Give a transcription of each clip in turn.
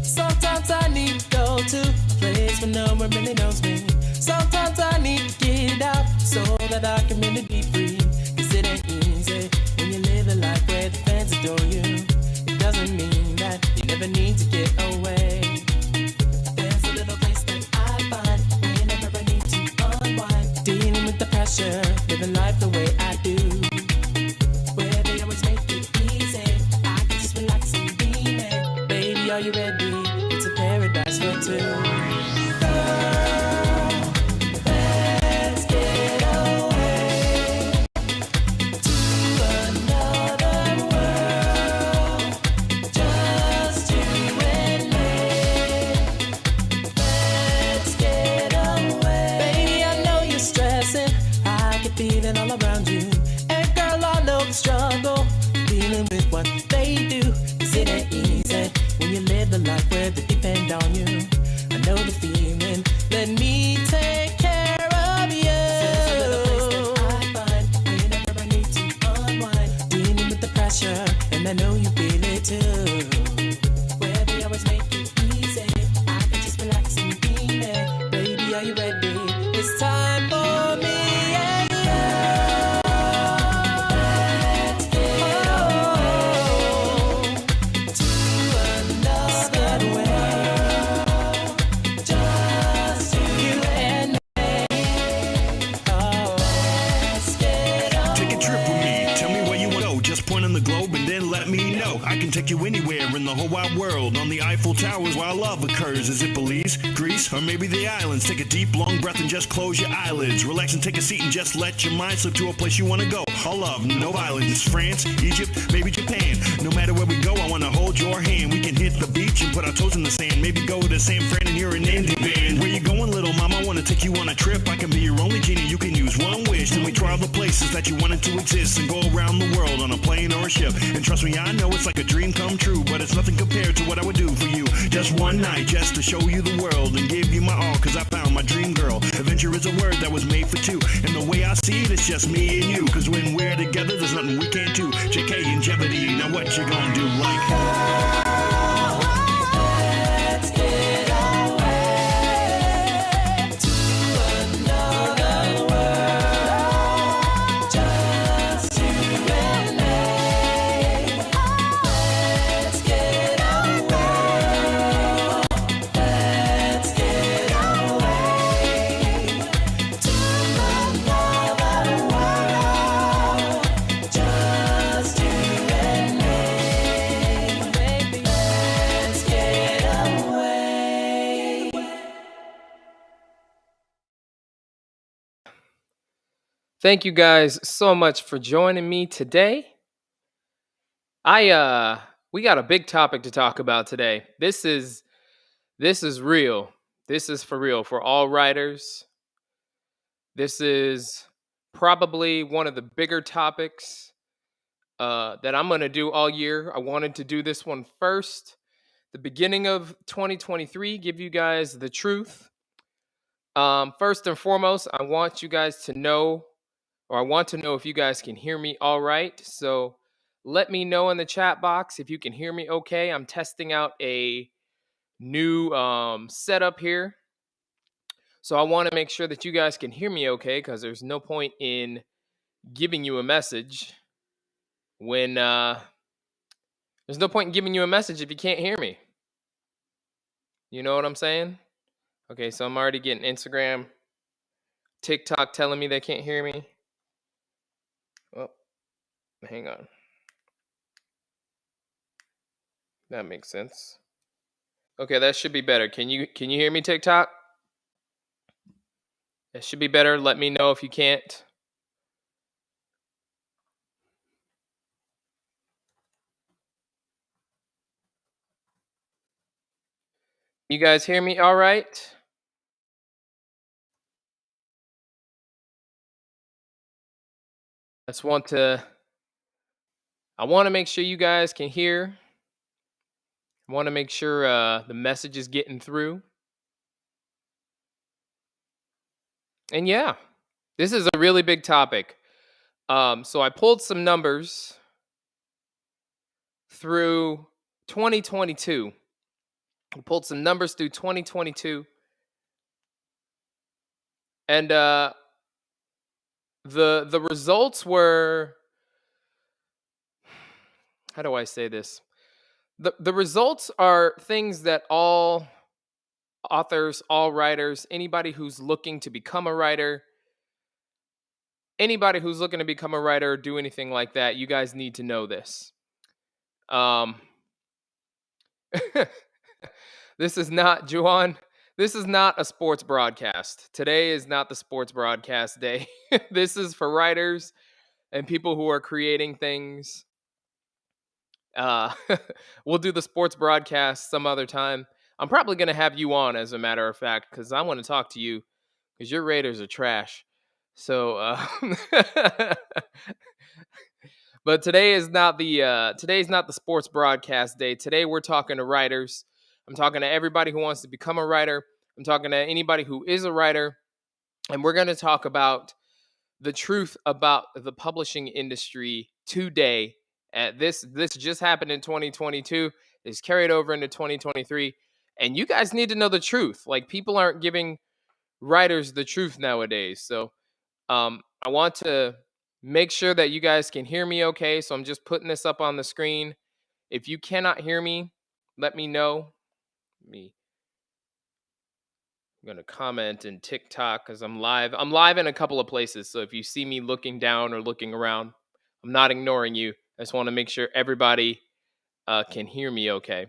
Sometimes I need to go to a place where no one really knows me. Sometimes I need to get out so that I can really be free. Cause it ain't easy when you live a life where the fans adore you. It doesn't mean that you never need to get away. There's a little place that I find whenever I need to unwind. Dealing with the pressure, living life the way I do. Where they always make it easy, I can just relax and be there. Baby, are you ready? It's a paradise for two. Girl, let's get away to another world. Just you and me. Let's get away. Baby, I know you're stressing. I can feel it all around you. And girl, I know the struggle dealing with what they do. Cause it ain't easy when you live a life where they depend on you. I know the feeling. Let me take care of you. There's a little place that I find whenever I need to unwind. Dealing with the pressure, and I know you feel it too. Where they always make it easy, I can just relax and be there. Baby, are you ready? It's time for me and you. Let's get away to another world. Just you and me. Oh, let's get away. Take a trip with me, tell me where you want to go. Just point on the globe and then let me know. I can take you anywhere in the whole wide world. On the Eiffel Towers while love occurs. Is it Belize, Greece, or maybe the islands? Take a deep, long breath and just close your eyelids. Relax and take a seat and just let your mind slip to a place you want to go. All love, no violence. France, Egypt, maybe Japan. No matter where we go, I want to hold your hand. We can hit the beach and put our toes in the sand. Maybe go to San Fran and you're an indie band. Where you going, little mama? I want to take you on a trip. I can be your only genie. You can use one wish. Then we try all the places that you wanted to exist and go around the world on a plane or a ship. And trust me, I know it's like a dream come true, but it's nothing compared to what I would do for you. Just one night, just to show you the world and give you my all, cause I found my dream girl. Adventure is a word that was made for two, and the way I see it, it's just me and you. Cause when we're together, there's nothing we can't do. JK and Jeopardy, now what you gonna do? Like, let's get away to another world. Just you and me. Let's get away. Let's get away to another world. Just you and me. Baby, let's get away. Thank you guys so much for joining me today. We got a big topic to talk about today. This is real. This is for real for all writers. This is probably one of the bigger topics that I'm going to do all year. I wanted to do this one first, the beginning of 2023, give you guys the truth. First and foremost, I want you guys to know, or I want to know if you guys can hear me all right. So let me know in the chat box if you can hear me okay. I'm testing out a new setup here. So I want to make sure that you guys can hear me okay, because there's no point in giving you a message when there's no point in giving you a message if you can't hear me. You know what I'm saying? Okay, so I'm already getting Instagram, TikTok telling me they can't hear me. Oh, hang on. That makes sense. Okay, that should be better. Can you hear me, TikTok? It should be better. Let me know if you can't. You guys hear me all right? I want to make sure you guys can hear. I want to make sure the message is getting through. And yeah, this is a really big topic. So I pulled some numbers through 2022. I pulled some numbers through 2022, and the results were, how do I say this? The results are things that all authors, all writers, anybody who's looking to become a writer, anybody who's looking to become a writer or do anything like that, you guys need to know this. Um, this is not, Juan, this is not a sports broadcast. Today is not the sports broadcast day. This is for writers and people who are creating things. Uh, we'll do the sports broadcast some other time. I'm probably going to have you on, as a matter of fact, because I want to talk to you, because your Raiders are trash. So, but today's not the sports broadcast day. Today we're talking to writers. I'm talking to everybody who wants to become a writer. I'm talking to anybody who is a writer, and we're going to talk about the truth about the publishing industry today. This just happened in 2022. It's carried over into 2023, and you guys need to know the truth. Like, people aren't giving writers the truth nowadays. So I want to make sure that you guys can hear me okay. So I'm just putting this up on the screen. If you cannot hear me, let me know. I'm going to comment in TikTok because I'm live. I'm live in a couple of places. So if you see me looking down or looking around, I'm not ignoring you. I just want to make sure everybody can hear me okay.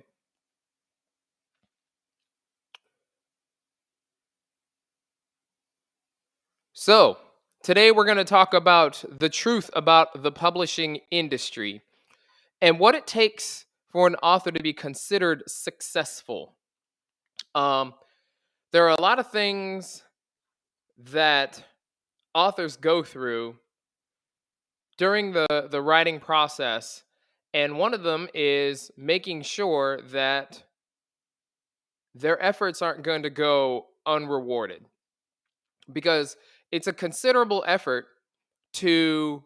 So today we're going to talk about the truth about the publishing industry and what it takes for an author to be considered successful. There are a lot of things that authors go through during the writing process, and one of them is making sure that their efforts aren't going to go unrewarded, because it's a considerable effort to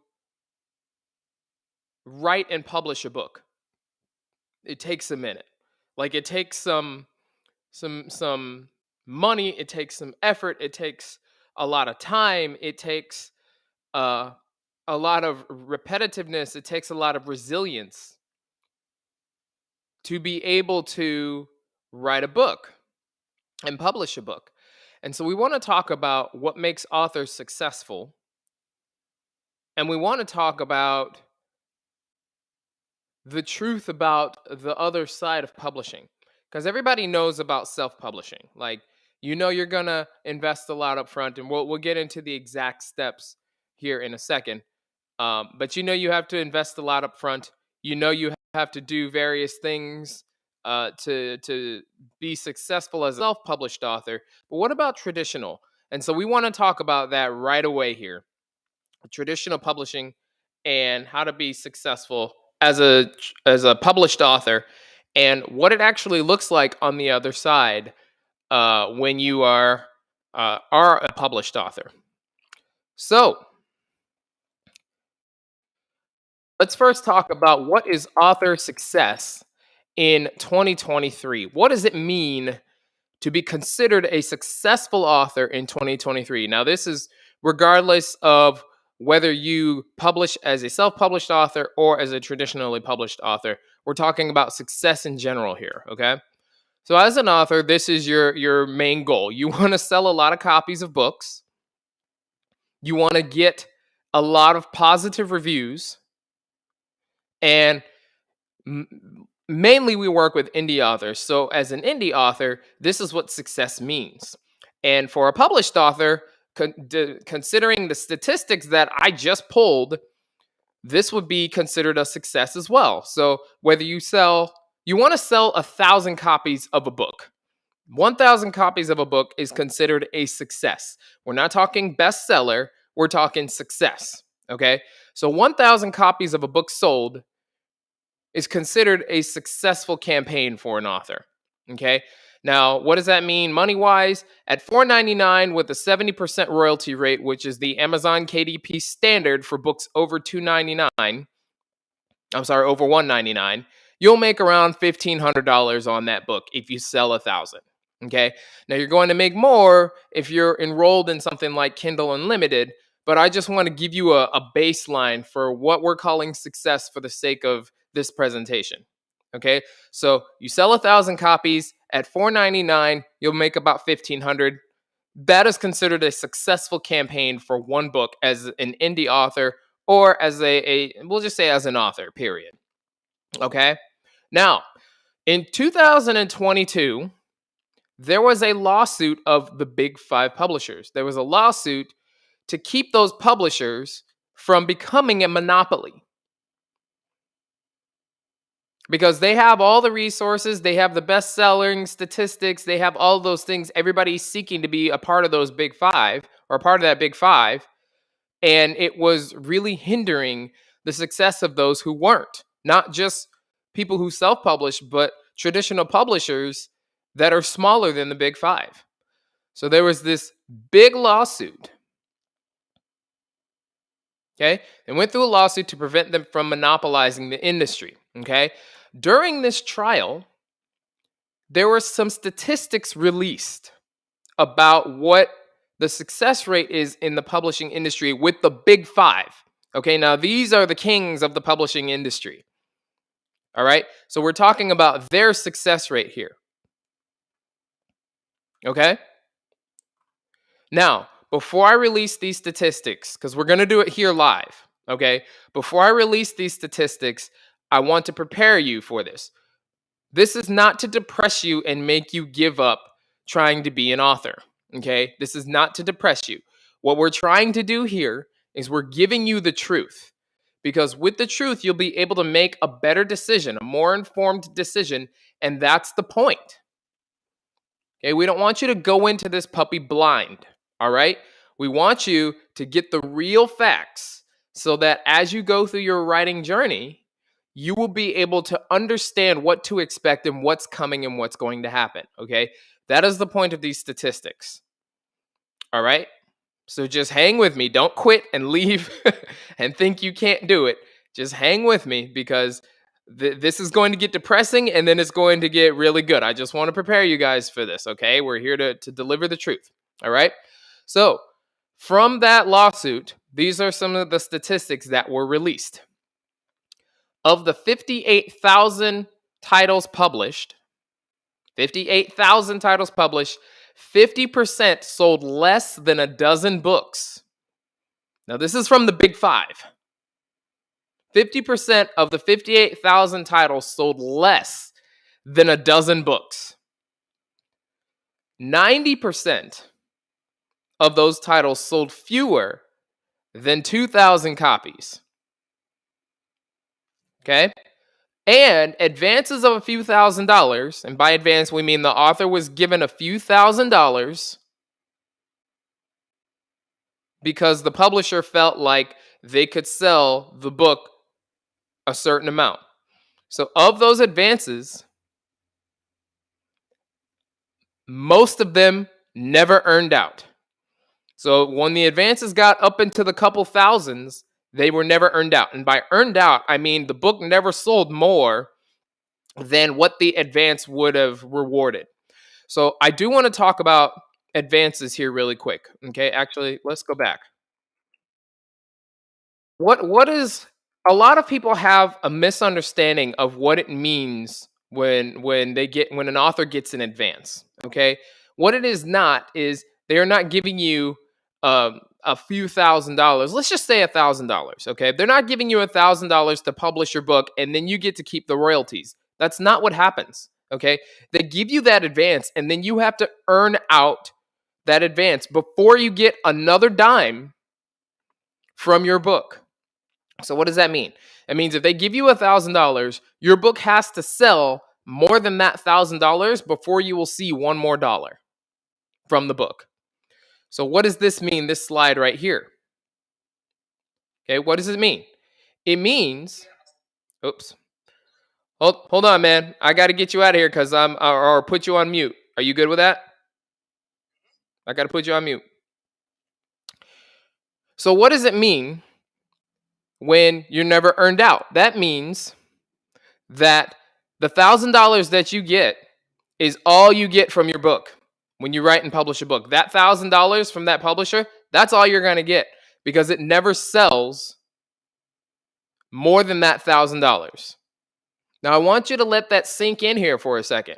write and publish a book. It takes a minute. Like, it takes some money, it takes some effort, it takes a lot of time, it takes a lot of repetitiveness, it takes a lot of resilience to be able to write a book and publish a book. And so we want to talk about what makes authors successful, and we want to talk about the truth about the other side of publishing, because everybody knows about self-publishing. Like, you're gonna invest a lot up front, and we'll get into the exact steps here in a second. But you have to invest a lot up front. You have to do various things to be successful as a self-published author. But what about traditional? And so we want to talk about that right away here. Traditional publishing and how to be successful as a published author, and what it actually looks like on the other side when you are a published author. So Let's first talk about what is author success in 2023. What does it mean to be considered a successful author in 2023? Now, this is regardless of whether you publish as a self-published author or as a traditionally published author. We're talking about success in general here, okay? So as an author, this is your main goal. You want to sell a lot of copies of books. You want to get a lot of positive reviews, and mainly we work with indie authors. So as an indie author, this is what success means. And for a published author, considering the statistics that I just pulled, this would be considered a success as well. So whether you want to sell 1,000 copies of a book. 1,000 copies of a book is considered a success. We're not talking bestseller, we're talking success. Okay? So 1,000 copies of a book sold is considered a successful campaign for an author. Okay? Now, what does that mean money wise? At $4.99 with a 70% royalty rate, which is the Amazon KDP standard for books over $2.99, over $1.99, you'll make around $1,500 on that book if you sell 1,000. Okay. Now you're going to make more if you're enrolled in something like Kindle Unlimited, but I just want to give you a baseline for what we're calling success for the sake of this presentation. Okay. So you sell 1,000 copies at $4.99, you'll make about $1,500. That is considered a successful campaign for one book as an indie author or as we'll just say as an author, period. Okay. Now, in 2022, there was a lawsuit of the big 5 publishers. There was a lawsuit to keep those publishers from becoming a monopoly. Because they have all the resources, they have the best-selling statistics, they have all those things. Everybody's seeking to be a part of those big 5 or a part of that big 5. And it was really hindering the success of those who weren't. Not just people who self-publish, but traditional publishers that are smaller than the big 5. So there was this big lawsuit. Okay? They went through a lawsuit to prevent them from monopolizing the industry. Okay? During this trial, there were some statistics released about what the success rate is in the publishing industry with the big 5. Okay, now these are the kings of the publishing industry. All right, so we're talking about their success rate here. Okay, now before I release these statistics, because we're going to do it here live, okay, before I release these statistics, I want to prepare you for this. This is not to depress you and make you give up trying to be an author. Okay, this is not to depress you. What we're trying to do here is we're giving you the truth, because with the truth, you'll be able to make a better decision, a more informed decision, and that's the point. Okay, we don't want you to go into this puppy blind, all right? We want you to get the real facts so that as you go through your writing journey, you will be able to understand what to expect and what's coming and what's going to happen, okay? That is the point of these statistics. All right? So just hang with me. Don't quit and leave and think you can't do it. Just hang with me because this is going to get depressing and then it's going to get really good. I just want to prepare you guys for this, okay? We're here to deliver the truth. All right? So from that lawsuit, these are some of the statistics that were released. Of the 58,000 titles published, 50% sold less than a dozen books. Now, this is from the big 5. 50% of the 58,000 titles sold less than a dozen books. 90% of those titles sold fewer than 2,000 copies. Okay? And advances of a few $1,000s, and by advance we mean the author was given a few $1,000s because the publisher felt like they could sell the book a certain amount. So of those advances, most of them never earned out. So when the advances got up into the couple thousands, They were never earned out. And by earned out, I mean the book never sold more than what the advance would have rewarded. So I do want to talk about advances here really quick. Okay, actually, let's go back. What is a lot of people have a misunderstanding of what it means when an author gets an advance. Okay, what it is not is they are not giving you a few $1,000s. Let's just say $1,000. Okay, they're not giving you $1,000 to publish your book and then you get to keep the royalties. That's not what happens. Okay, they give you that advance and then you have to earn out that advance before you get another dime from your book. So what does that mean? It means if they give you $1,000, your book has to sell more than that $1,000 before you will see one more dollar from the book. So what does this mean? This slide right here. Okay, what does it mean? It means, oops, hold on, man. I got to get you out of here because or put you on mute. Are you good with that? I got to put you on mute. So what does it mean when you're never earned out? That means that the $1,000 that you get is all you get from your book when you write and publish a book. That $1,000 from that publisher, that's all you're going to get because it never sells more than that $1,000. Now, I want you to let that sink in here for a second.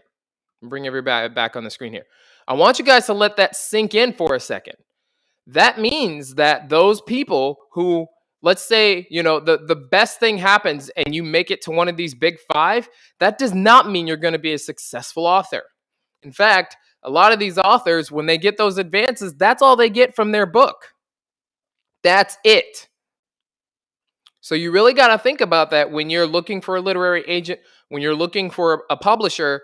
Bring everybody back on the screen here. I want you guys to let that sink in for a second. That means that those people who, let's say, the best thing happens and you make it to one of these big five, that does not mean you're going to be a successful author. In fact, a lot of these authors, when they get those advances, that's all they get from their book. That's it. So you really got to think about that when you're looking for a literary agent, when you're looking for a publisher.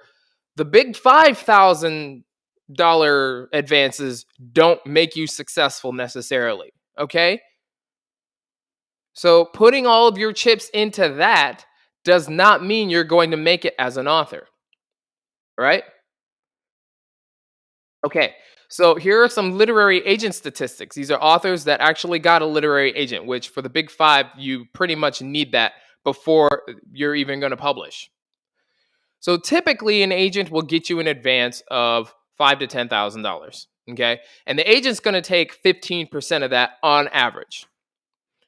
The big $5,000 advances don't make you successful necessarily. Okay? So putting all of your chips into that does not mean you're going to make it as an author. Right? Okay. So here are some literary agent statistics. These are authors that actually got a literary agent, which for the big five, you pretty much need that before you're even going to publish. So typically, an agent will get you an advance of $5,000 to $10,000. Okay, and the agent's going to take 15% of that on average.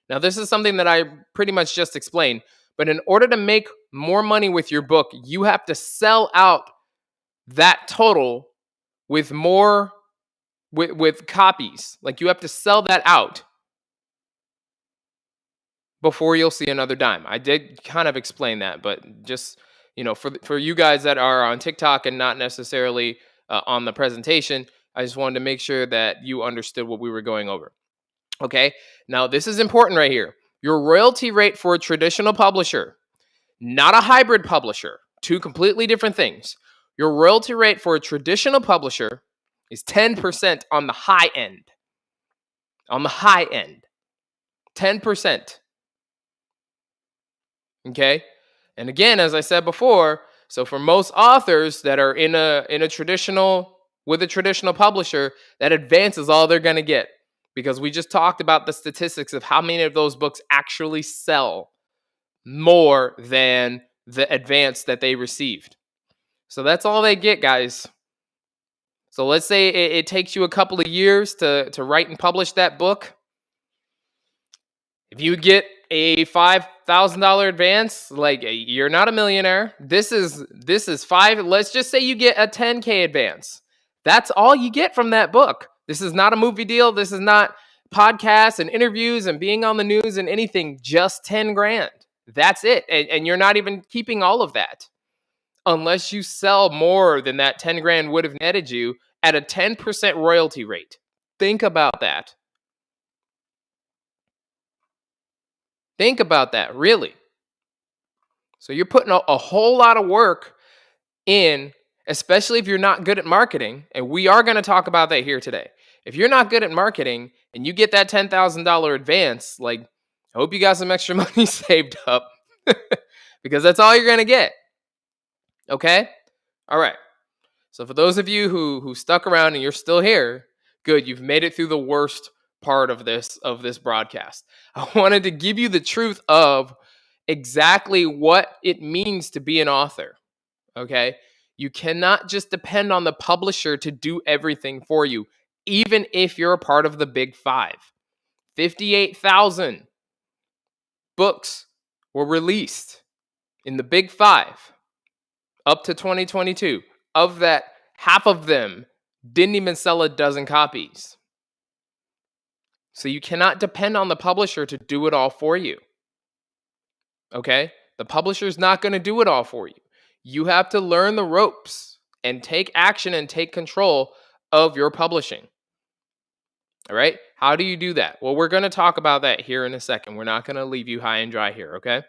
Now, this is something that I pretty much just explained. But in order to make more money with your book, you have to sell out that total with more with copies. Like you have to sell that out before you'll see another dime. I did kind of explain that, but just for you guys that are on TikTok and not necessarily on the presentation, I just wanted to make sure that you understood what we were going over. Okay, now this is important right here. Your royalty rate for a traditional publisher, not a hybrid publisher, two completely different things. Your royalty rate for a traditional publisher is 10% on the high end. On the high end, 10%. Okay? And again, as I said before, so for most authors that are in a traditional with a traditional publisher, that advance is all they're going to get because we just talked about the statistics of how many of those books actually sell more than the advance that they received. So that's all they get, guys. So let's say it takes you a couple of years to write and publish that book. If you get a $5,000 advance, like you're not a millionaire. This is five. Let's just say you get a 10K advance. That's all you get from that book. This is not a movie deal. This is not podcasts and interviews and being on the news and anything. Just 10 grand. That's it. And you're not even keeping all of that unless you sell more than that 10 grand would have netted you at a 10% royalty rate. Think about that. Think about that, really. So you're putting a whole lot of work in, especially if you're not good at marketing. And we are going to talk about that here today. If you're not good at marketing and you get that $10,000 advance, like, I hope you got some extra money saved up because that's all you're going to get. Okay? All right. So for those of you who stuck around and you're still here, good. You've made it through the worst part of this broadcast. I wanted to give you the truth of exactly what it means to be an author. Okay? You cannot just depend on the publisher to do everything for you, even if you're a part of the big 5. 58,000 books were released in the big 5 up to 2022. Of that, half of them didn't even sell a dozen copies. So you cannot depend on the publisher to do it all for you. Okay? The publisher's not going to do it all for you. You have to learn the ropes and take action and take control of your publishing. All right? How do you do that? Well, we're going to talk about that here in a second. We're not going to leave you high and dry here, okay?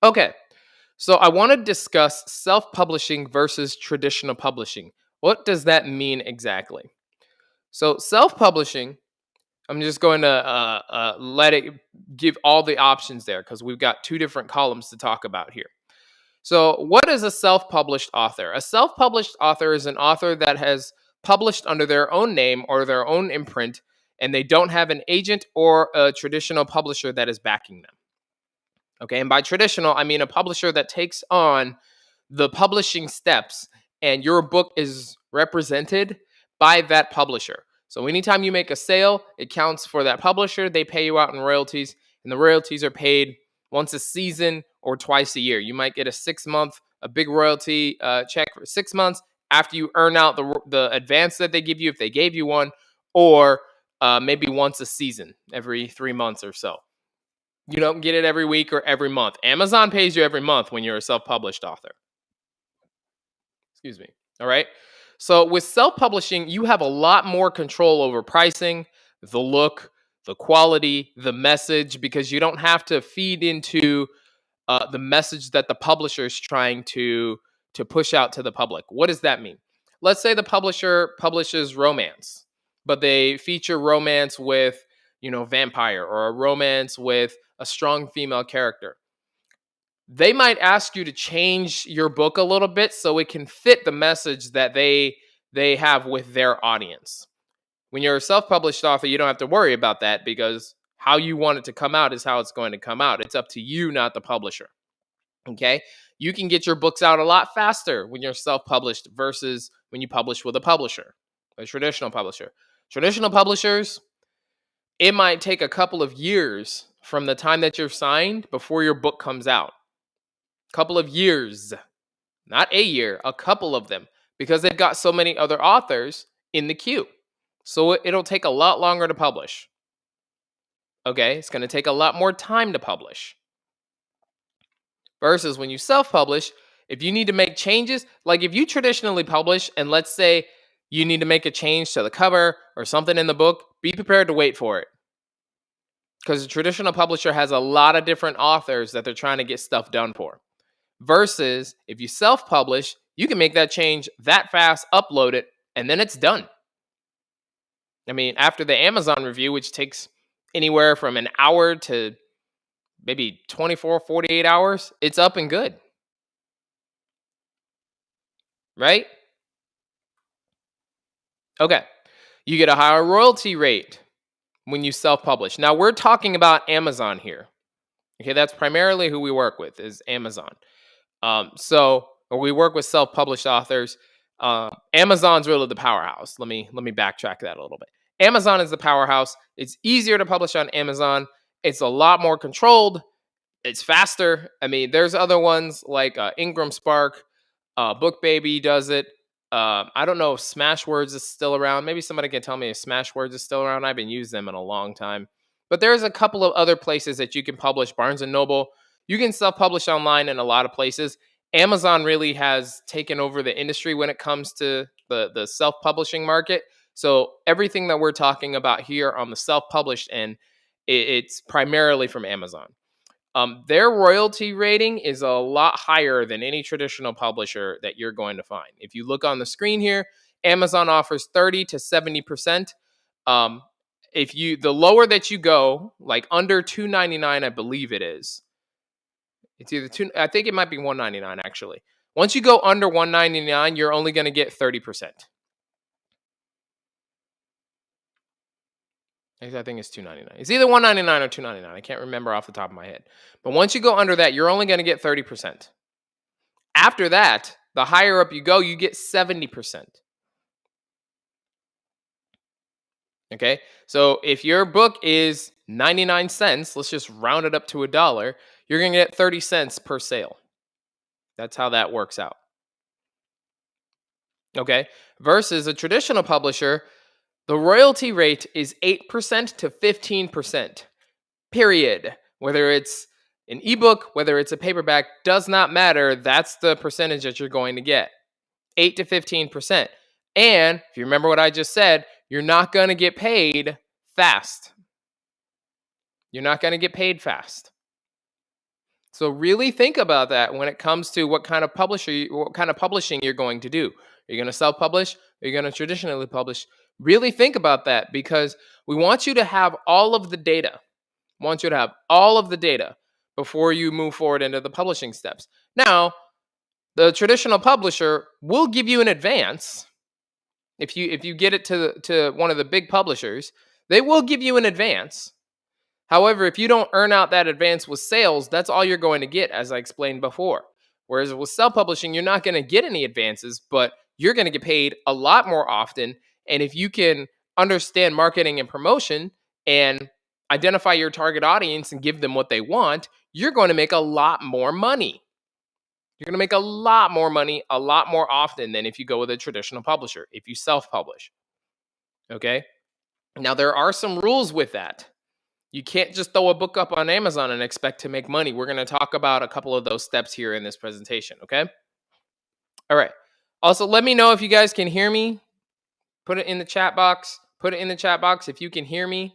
Okay. So I want to discuss self-publishing versus traditional publishing. What does that mean exactly? So self-publishing, I'm just going to let it give all the options there because we've got 2 different columns to talk about here. So what is a self-published author? A self-published author is an author that has published under their own name or their own imprint, and they don't have an agent or a traditional publisher that is backing them. Okay, and by traditional, I mean a publisher that takes on the publishing steps and your book is represented by that publisher. So anytime you make a sale, it counts for that publisher. They pay you out in royalties, and the royalties are paid once a season or twice a year. You might get a 6-month, a big royalty check for 6 months after you earn out the advance that they give you, if they gave you one, or maybe once a season, every 3 months or so. You don't get it every week or every month. Amazon pays you every month when you're a self-published author. Excuse me. All right. So with self-publishing, you have a lot more control over pricing, the look, the quality, the message, because you don't have to feed into the message that the publisher is trying to push out to the public. What does that mean? Let's say the publisher publishes romance, but they feature romance with, vampire, or a romance with a strong female character. They might ask you to change your book a little bit so it can fit the message that they have with their audience. When you're a self-published author, you don't have to worry about that because how you want it to come out is how it's going to come out. It's up to you, not the publisher. Okay? You can get your books out a lot faster when you're self-published versus when you publish with a publisher, a traditional publisher. Traditional publishers, it might take a couple of years from the time that you're signed before your book comes out. Couple of years, not a year, a couple of them, because they've got so many other authors in the queue. So it'll take a lot longer to publish. Okay, it's going to take a lot more time to publish. Versus when you self-publish, if you need to make changes, like if you traditionally publish and let's say you need to make a change to the cover or something in the book, be prepared to wait for it. Because a traditional publisher has a lot of different authors that they're trying to get stuff done for. Versus if you self-publish, you can make that change that fast, upload it, and then it's done. I mean, after the Amazon review, which takes anywhere from an hour to maybe 24, 48 hours, it's up and good. Right? Okay. You get a higher royalty rate when you self-publish. Now, we're talking about Amazon here. Okay, that's primarily who we work with is Amazon. Or we work with self-published authors. Amazon's really the powerhouse. Let me backtrack that a little bit. Amazon is the powerhouse. It's easier to publish on Amazon. It's a lot more controlled. It's faster. I mean, there's other ones like Ingram Spark, BookBaby does it. I don't know if Smashwords is still around. Maybe somebody can tell me if Smashwords is still around. I haven't used them in a long time. But there's a couple of other places that you can publish. Barnes & Noble. You can self-publish online in a lot of places. Amazon really has taken over the industry when it comes to the self-publishing market. So everything that we're talking about here on the self-published end, it's primarily from Amazon. Their royalty rating is a lot higher than any traditional publisher that you're going to find. If you look on the screen here, Amazon offers 30 to 70%. The lower that you go, like under $2.99, I believe it is. It's either I think it might be $1.99 actually. Once you go under $1.99, you're only going to get 30%. I think it's $2.99. It's either $1.99 or $2.99. I can't remember off the top of my head. But once you go under that, you're only going to get 30%. After that, the higher up you go, you get 70%. Okay? So if your book is 99 cents, let's just round it up to $1, you're going to get 30 cents per sale. That's how that works out. Okay? Versus a traditional publisher, the royalty rate is 8% to 15%. Period. Whether it's an ebook, whether it's a paperback, does not matter. That's the percentage that you're going to get. 8 to 15%. And if you remember what I just said, you're not going to get paid fast. You're not going to get paid fast. So really think about that when it comes to what kind of publishing you're going to do. Are you going to self-publish? Are you going to traditionally publish? Really think about that, because we want you to have all of the data. Want you to have all of the data before you move forward into the publishing steps. Now, the traditional publisher will give you an advance. If you get it to one of the big publishers, they will give you an advance. However, if you don't earn out that advance with sales, that's all you're going to get, as I explained before. Whereas with self-publishing, you're not going to get any advances, but you're going to get paid a lot more often. And if you can understand marketing and promotion and identify your target audience and give them what they want, you're going to make a lot more money. You're going to make a lot more money a lot more often than if you go with a traditional publisher, if you self-publish. Okay? Now, there are some rules with that. You can't just throw a book up on Amazon and expect to make money. We're going to talk about a couple of those steps here in this presentation, okay? All right. Also, let me know if you guys can hear me. Put it in the chat box. Put it in the chat box if you can hear me.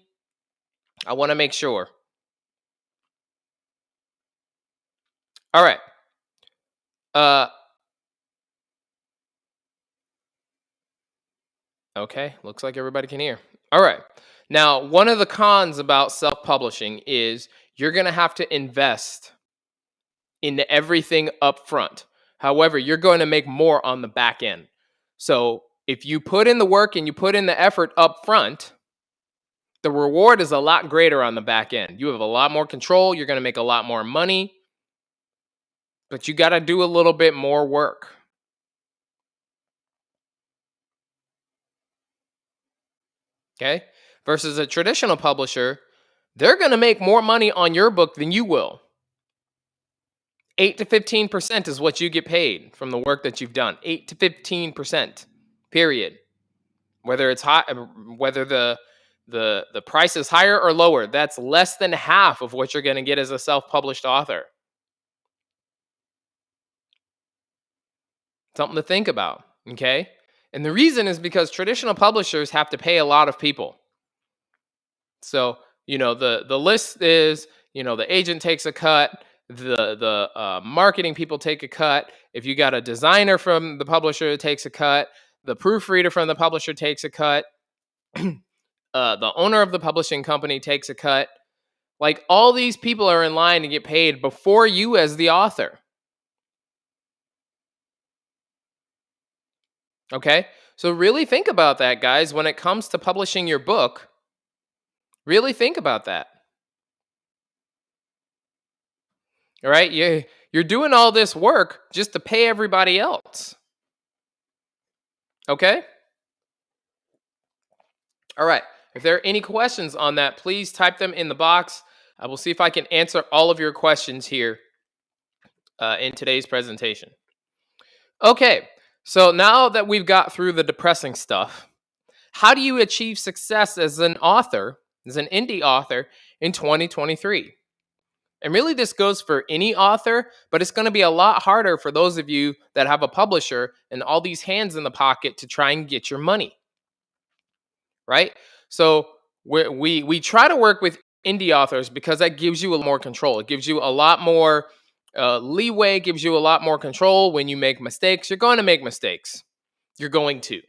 I want to make sure. All right. Okay, looks like everybody can hear. All right. Now, one of the cons about self-publishing is you're going to have to invest in everything up front. However, you're going to make more on the back end. So if you put in the work and you put in the effort up front, the reward is a lot greater on the back end. You have a lot more control. You're going to make a lot more money. But you got to do a little bit more work. Okay? Versus a traditional publisher, they're going to make more money on your book than you will. 8 to 15% is what you get paid from the work that you've done. 8 to 15%. Period. Whether it's high, whether the price is higher or lower, that's less than half of what you're going to get as a self-published author. Something to think about, okay? And the reason is because traditional publishers have to pay a lot of people. So, the list is, the agent takes a cut, the marketing people take a cut. If you got a designer from the publisher, it takes a cut. The proofreader from the publisher takes a cut. The owner of the publishing company takes a cut. Like, all these people are in line to get paid before you as the author. Okay? So really think about that, guys, when it comes to publishing your book. Really think about that. All right? You're doing all this work just to pay everybody else. Okay? All right. If there are any questions on that, please type them in the box. I will see if I can answer all of your questions here in today's presentation. Okay. So now that we've got through the depressing stuff, how do you achieve success as an author, as an indie author in 2023? And really, this goes for any author, but it's going to be a lot harder for those of you that have a publisher and all these hands in the pocket to try and get your money. Right? So we try to work with indie authors because that gives you a lot more control. It gives you a lot more leeway, gives you a lot more control. When you make mistakes, you're going to make mistakes. You're going to.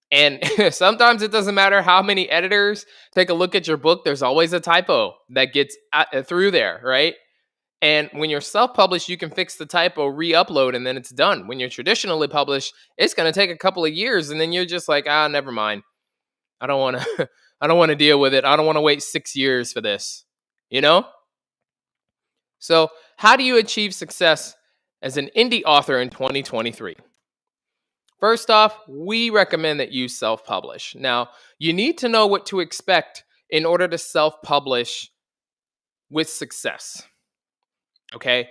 And sometimes it doesn't matter how many editors take a look at your book. There's always a typo that gets through there, right? And when you're self-published, you can fix the typo, re-upload, and then it's done. When you're traditionally published, it's going to take a couple of years, and then you're just like, never mind. I don't want to I don't want to deal with it. I don't want to wait 6 years for this, you know? So, how do you achieve success as an indie author in 2023? First off, we recommend that you self publish. Now, you need to know what to expect in order to self publish with success. Okay?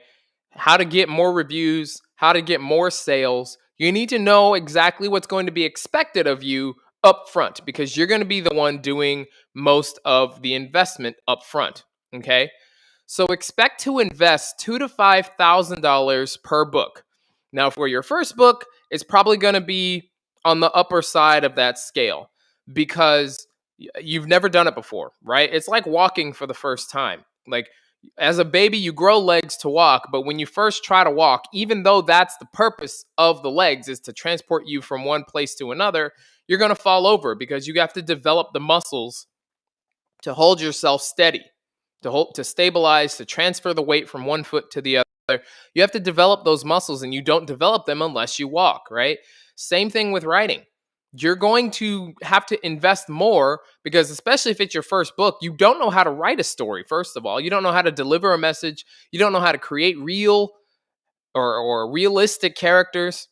How to get more reviews, how to get more sales. You need to know exactly what's going to be expected of you up front because you're going to be the one doing most of the investment up front. Okay? So expect to invest $2,000 to $5,000 per book. Now, for your first book, it's probably going to be on the upper side of that scale because you've never done it before, right? It's like walking for the first time. Like as a baby, you grow legs to walk, but when you first try to walk, even though that's the purpose of the legs is to transport you from one place to another, you're going to fall over because you have to develop the muscles to hold yourself steady, to stabilize, to transfer the weight from one foot to the other. You have to develop those muscles and you don't develop them unless you walk, right? Same thing with writing. You're going to have to invest more because, especially if it's your first book, you don't know how to write a story, first of all. You don't know how to deliver a message. You don't know how to create real or realistic characters.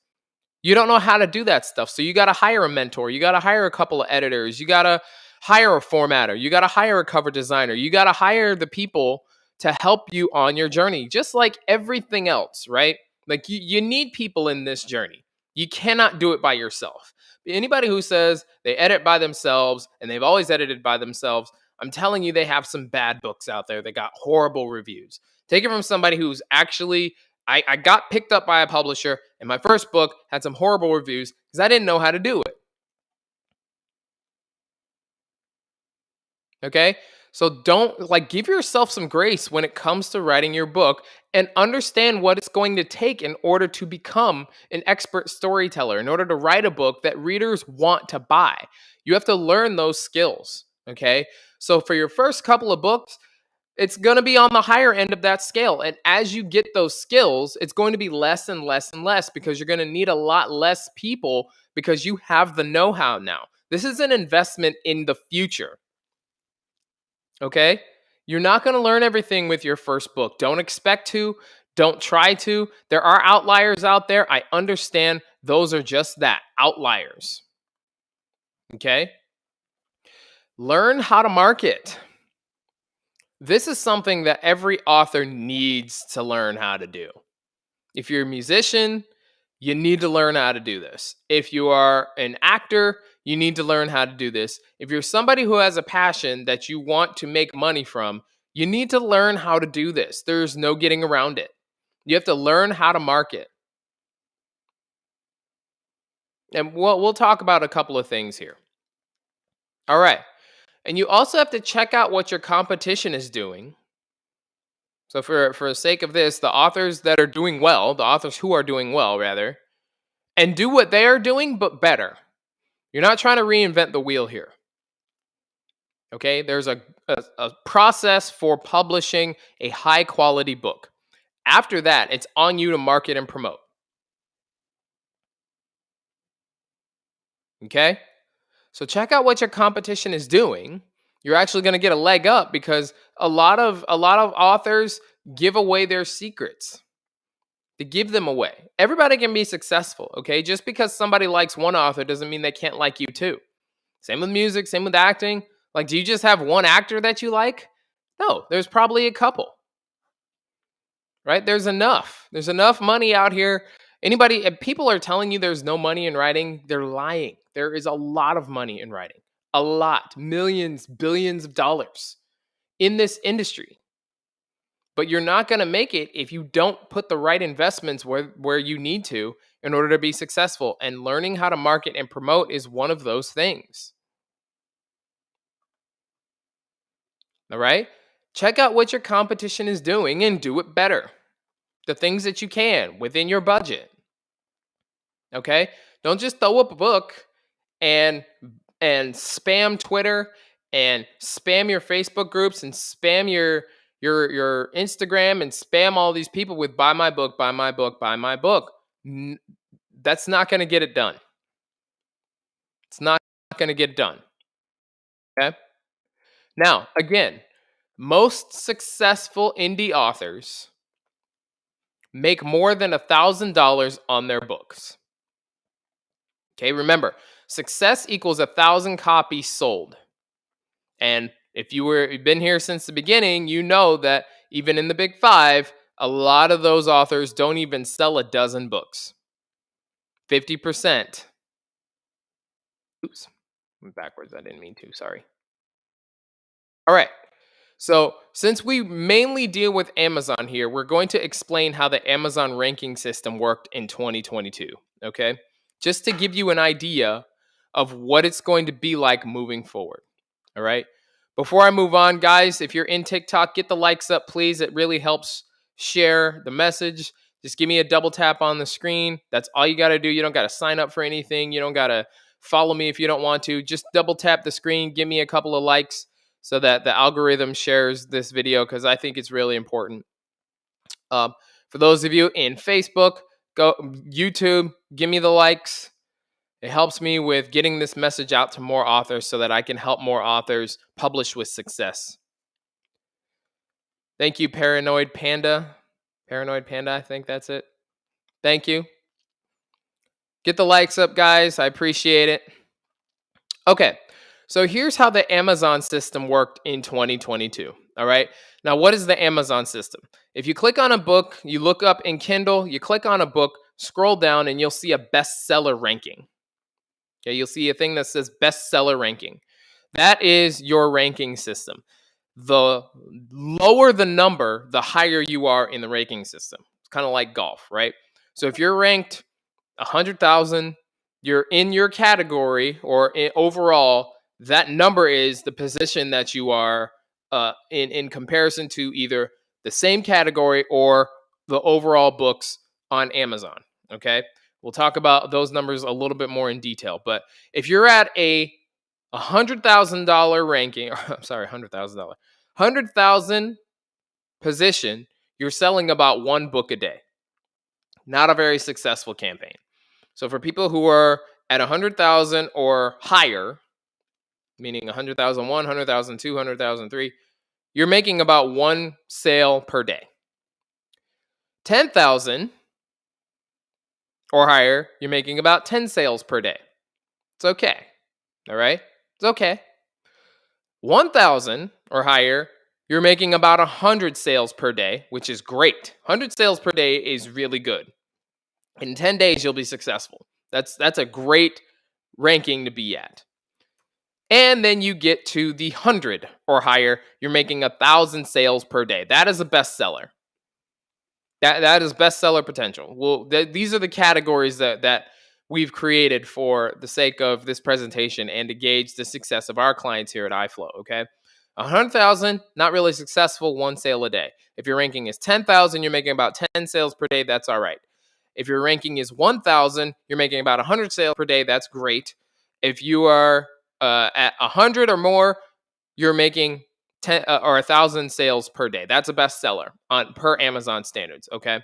You don't know how to do that stuff. So you got to hire a mentor. You got to hire a couple of editors. You got to hire a formatter. You got to hire a cover designer. You got to hire the people to help you on your journey, just like everything else, right? Like you need people in this journey. You cannot do it by yourself. Anybody who says they edit by themselves and they've always edited by themselves, I'm telling you, they have some bad books out there that got horrible reviews. Take it from somebody who's actually I got picked up by a publisher, and my first book had some horrible reviews because I didn't know how to do it. Okay? So don't give yourself some grace when it comes to writing your book and understand what it's going to take in order to become an expert storyteller, in order to write a book that readers want to buy. You have to learn those skills. Okay? So for your first couple of books, it's going to be on the higher end of that scale. And as you get those skills, it's going to be less and less and less because you're going to need a lot less people because you have the know how now. This is an investment in the future. Okay? You're not going to learn everything with your first book. Don't expect to. Don't try to. There are outliers out there. I understand those are just that, outliers. Okay? Learn how to market. This is something that every author needs to learn how to do. If you're a musician, you need to learn how to do this. If you are an actor, you need to learn how to do this. If you're somebody who has a passion that you want to make money from, you need to learn how to do this. There's no getting around it. You have to learn how to market. And we'll talk about a couple of things here. All right. And you also have to check out what your competition is doing. So for the sake of this, the authors that are doing well, the authors who are doing well rather, and do what they are doing but better. You're not trying to reinvent the wheel here. Okay? There's a process for publishing a high quality book. After that, it's on you to market and promote. Okay? So check out what your competition is doing. You're actually going to get a leg up because a lot of authors give away their secrets. To give them away. Everybody can be successful, okay? Just because somebody likes one author doesn't mean they can't like you too. Same with music, same with acting. Like, do you just have one actor that you like? No, there's probably a couple, right? There's enough. There's enough money out here. If people are telling you there's no money in writing, they're lying. There is a lot of money in writing. A lot. Millions, billions of dollars in this industry. But you're not going to make it if you don't put the right investments where you need to in order to be successful. And learning how to market and promote is one of those things. All right? Check out what your competition is doing and do it better. The things that you can within your budget. Okay? Don't just throw up a book and spam Twitter and spam your Facebook groups and spam your Instagram and spam all these people with buy my book, buy my book, buy my book. That's not going to get it done. It's not going to get it done. Okay? Now, again, most successful indie authors make more than $1,000 on their books. Okay, remember, success equals 1,000 copies sold. And if you've been here since the beginning, you know that even in the big five, a lot of those authors don't even sell a dozen books. 50%. Oops, went backwards. I didn't mean to. Sorry. All right. So, since we mainly deal with Amazon here, we're going to explain how the Amazon ranking system worked in 2022. Okay. Just to give you an idea of what it's going to be like moving forward. All right. Before I move on, guys, if you're in TikTok, get the likes up, please. It really helps share the message. Just give me a double tap on the screen. That's all you got to do. You don't got to sign up for anything. You don't got to follow me if you don't want to. Just double tap the screen. Give me a couple of likes so that the algorithm shares this video because I think it's really important. For those of you in Facebook, go YouTube, give me the likes. It helps me with getting this message out to more authors so that I can help more authors publish with success. Thank you, Paranoid Panda. Paranoid Panda, I think that's it. Thank you. Get the likes up, guys. I appreciate it. Okay, so here's how the Amazon system worked in 2022. All right. Now, what is the Amazon system? If you click on a book, you look up in Kindle, you click on a book, scroll down, and you'll see a bestseller ranking. Okay, you'll see a thing that says bestseller ranking. That is your ranking system. The lower the number, the higher you are in the ranking system. It's kind of like golf, right? So if you're ranked 100,000, you're in your category or overall, that number is the position that you are in comparison to either the same category or the overall books on Amazon. Okay. We'll talk about those numbers a little bit more in detail. But if you're at a $100,000 ranking, I'm sorry, $100,000 position, you're selling about one book a day. Not a very successful campaign. So for people who are at 100,000 or higher, meaning 100,001, 100,002, 100,003, you're making about one sale per day. 10,000 or higher, you're making about 10 sales per day. It's okay. All right? It's okay. 1,000 or higher, you're making about 100 sales per day, which is great. 100 sales per day is really good. In 10 days, you'll be successful. That's a great ranking to be at. And then you get to the 100 or higher, you're making 1,000 sales per day. That is a bestseller. That is bestseller potential. Well, these are the categories that we've created for the sake of this presentation and to gauge the success of our clients here at iFlow, okay? 100,000, not really successful, one sale a day. If your ranking is 10,000, you're making about 10 sales per day, that's all right. If your ranking is 1,000, you're making about 100 sales per day, that's great. If you are at 100 or more, you're making 10 or 1,000 sales per day. That's a bestseller per Amazon standards, okay?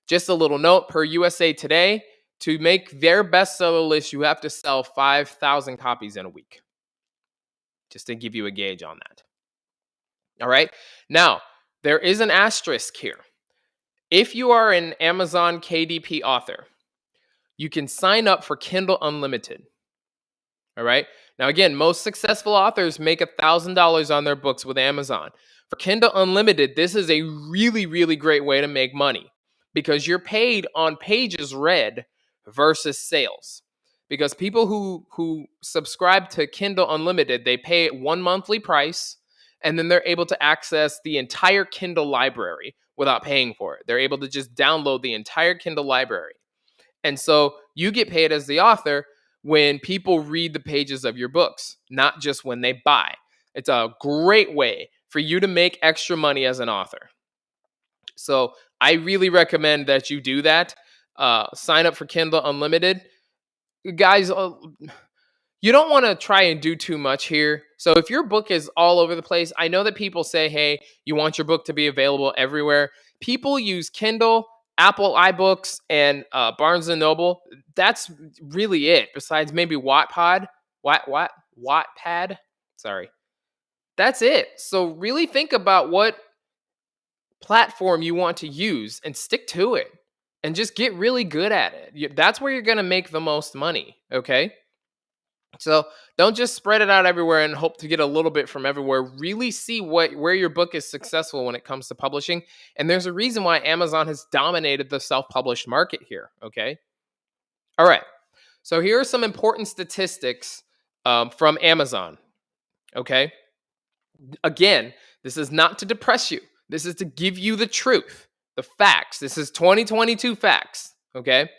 Just a little note, per USA Today, to make their bestseller list, you have to sell 5,000 copies in a week. Just to give you a gauge on that. All right? Now, there is an asterisk here. If you are an Amazon KDP author, you can sign up for Kindle Unlimited. All right. Now, again, most successful authors make $1,000 on their books with Amazon. For Kindle Unlimited, this is a really, really great way to make money because you're paid on pages read versus sales. Because people who subscribe to Kindle Unlimited, they pay one monthly price, and then they're able to access the entire Kindle library without paying for it. They're able to just download the entire Kindle library. And so you get paid as the author when people read the pages of your books, not just when they buy. It's a great way for you to make extra money as an author. So I really recommend that you do that. Sign up for Kindle Unlimited. Guys, you don't want to try and do too much here. So if your book is all over the place, I know that people say, hey, you want your book to be available everywhere. People use Kindle, Apple iBooks, and Barnes & Noble. That's really it, besides maybe Wattpad. Wattpad? Sorry. That's it. So really think about what platform you want to use and stick to it and just get really good at it. That's where you're going to make the most money, okay? So don't just spread it out everywhere and hope to get a little bit from everywhere. Really see where your book is successful when it comes to publishing. And there's a reason why Amazon has dominated the self-published market here, okay? All right. So here are some important statistics from Amazon, okay? Again, this is not to depress you. This is to give you the truth, the facts. This is 2022 facts, okay?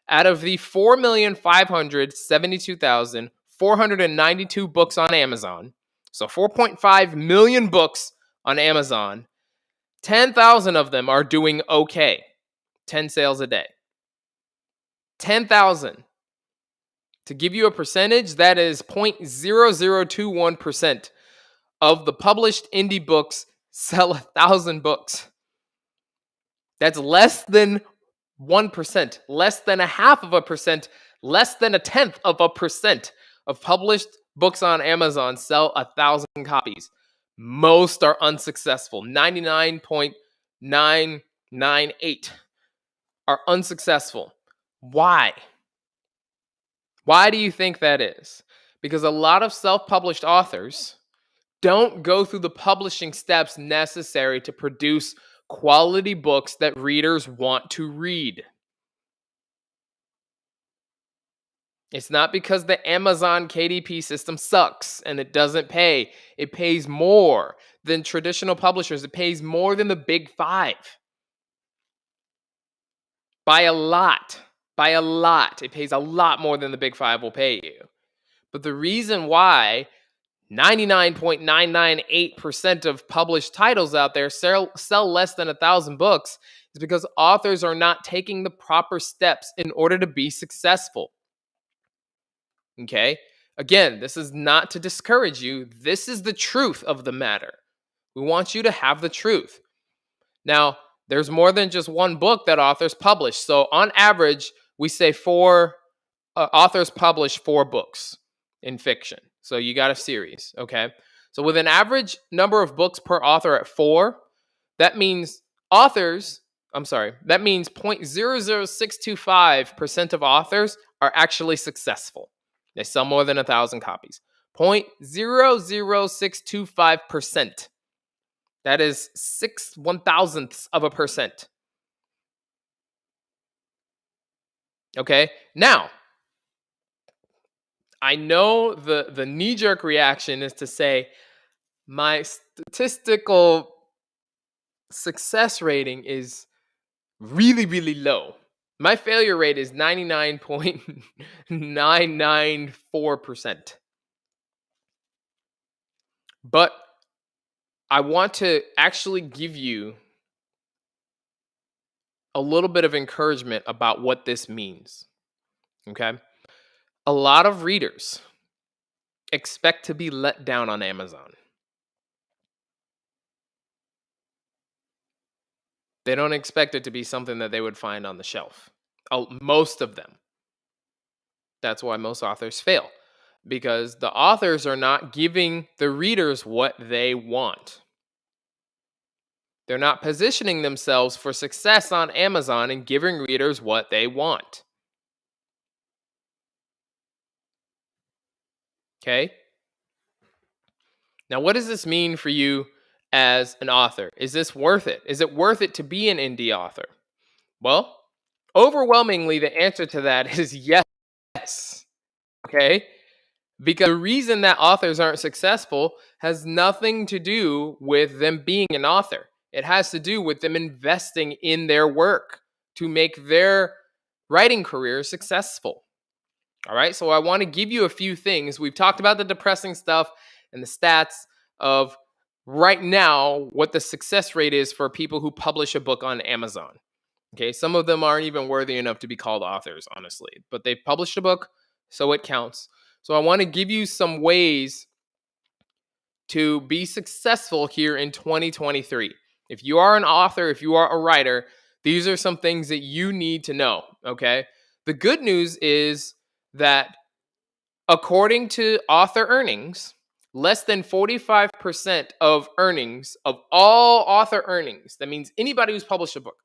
Out of the 4,572,492 books on Amazon, so 4.5 million books on Amazon, 10,000 of them are doing okay. 10 sales a day. 10,000. To give you a percentage, that is 0.0021% of the published indie books sell 1,000 books. That's less than 1%, less than a half of a percent, less than a tenth of a percent of published books on Amazon sell 1,000 copies. Most are unsuccessful. 99.998 are unsuccessful. Why? Why do you think that is? Because a lot of self-published authors don't go through the publishing steps necessary to produce quality books that readers want to read. It's not because the Amazon KDP system sucks and it doesn't pay. It pays more than traditional publishers. It pays more than the big five. By a lot. By a lot. It pays a lot more than the big five will pay you. But the reason why 99.998% of published titles out there sell less than 1,000 books is because authors are not taking the proper steps in order to be successful. Okay? Again, this is not to discourage you. This is the truth of the matter. We want you to have the truth. Now, there's more than just one book that authors publish. So on average, we say authors publish 4 books in fiction. So you got a series, okay? So with an average number of books per author at 4, that means that means 0.00625% of authors are actually successful. They sell more than 1,000 copies. 0.00625%. That is 1,000ths of a percent. Okay? Now, I know the knee-jerk reaction is to say, my statistical success rating is really, really low. My failure rate is 99.994%. But I want to actually give you a little bit of encouragement about what this means. Okay? A lot of readers expect to be let down on Amazon. They don't expect it to be something that they would find on the shelf. Most of them. That's why most authors fail. Because the authors are not giving the readers what they want. They're not positioning themselves for success on Amazon and giving readers what they want. Okay? Now, what does this mean for you as an author? Is this worth it? Is it worth it to be an indie author? Well, overwhelmingly, the answer to that is yes. Okay? Because the reason that authors aren't successful has nothing to do with them being an author. It has to do with them investing in their work to make their writing career successful. All right, so I want to give you a few things. We've talked about the depressing stuff and the stats of right now what the success rate is for people who publish a book on Amazon. Okay, some of them aren't even worthy enough to be called authors, honestly, but they've published a book, so it counts. So I want to give you some ways to be successful here in 2023. If you are an author, if you are a writer, these are some things that you need to know, okay? The good news is that according to author earnings, less than 45% of earnings, of all author earnings, that means anybody who's published a book,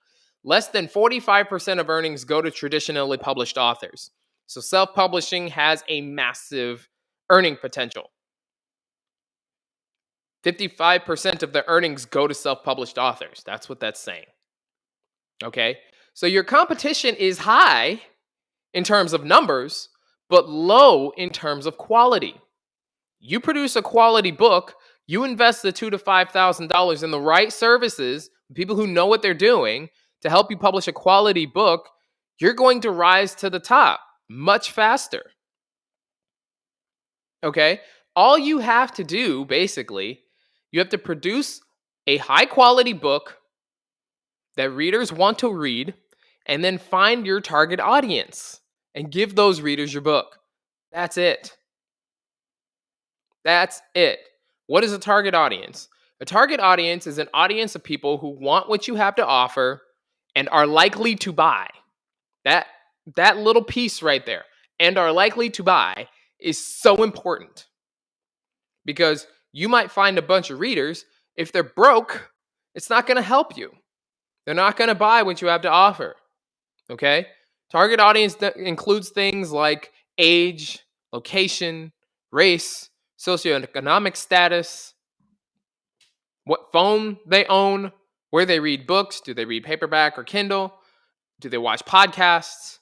less than 45% of earnings go to traditionally published authors. So self-publishing has a massive earning potential. 55% of the earnings go to self-published authors. That's what that's saying. Okay? So your competition is high in terms of numbers, but low in terms of quality. You produce a quality book, you invest the $2,000 to $5,000 in the right services, people who know what they're doing to help you publish a quality book, you're going to rise to the top much faster. Okay? All you have to do, basically, you have to produce a high quality book that readers want to read, and then find your target audience and give those readers your book. That's it. That's it. What is a target audience? A target audience is an audience of people who want what you have to offer and are likely to buy. That little piece right there, and are likely to buy, is so important. Because you might find a bunch of readers, if they're broke, it's not going to help you. They're not going to buy what you have to offer. Okay? Target audience includes things like age, location, race, socioeconomic status, what phone they own, where they read books, do they read paperback or Kindle, do they watch podcasts,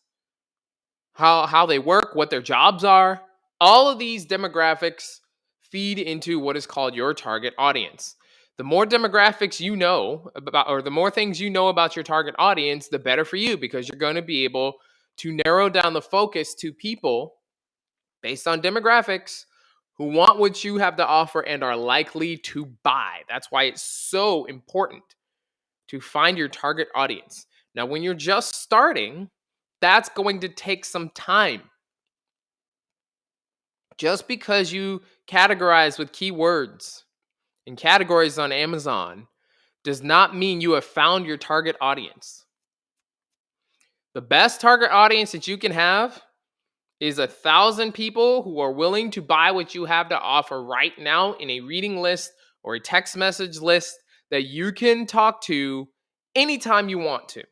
how they work, what their jobs are. All of these demographics feed into what is called your target audience. The more demographics you know about, or the more things you know about your target audience, the better for you, because you're going to be able to narrow down the focus to people based on demographics who want what you have to offer and are likely to buy. That's why it's so important to find your target audience. Now, when you're just starting, that's going to take some time. Just because you categorize with keywords and categories on Amazon does not mean you have found your target audience. The best target audience that you can have is 1,000 people who are willing to buy what you have to offer right now in a reading list or a text message list that you can talk to anytime you want to.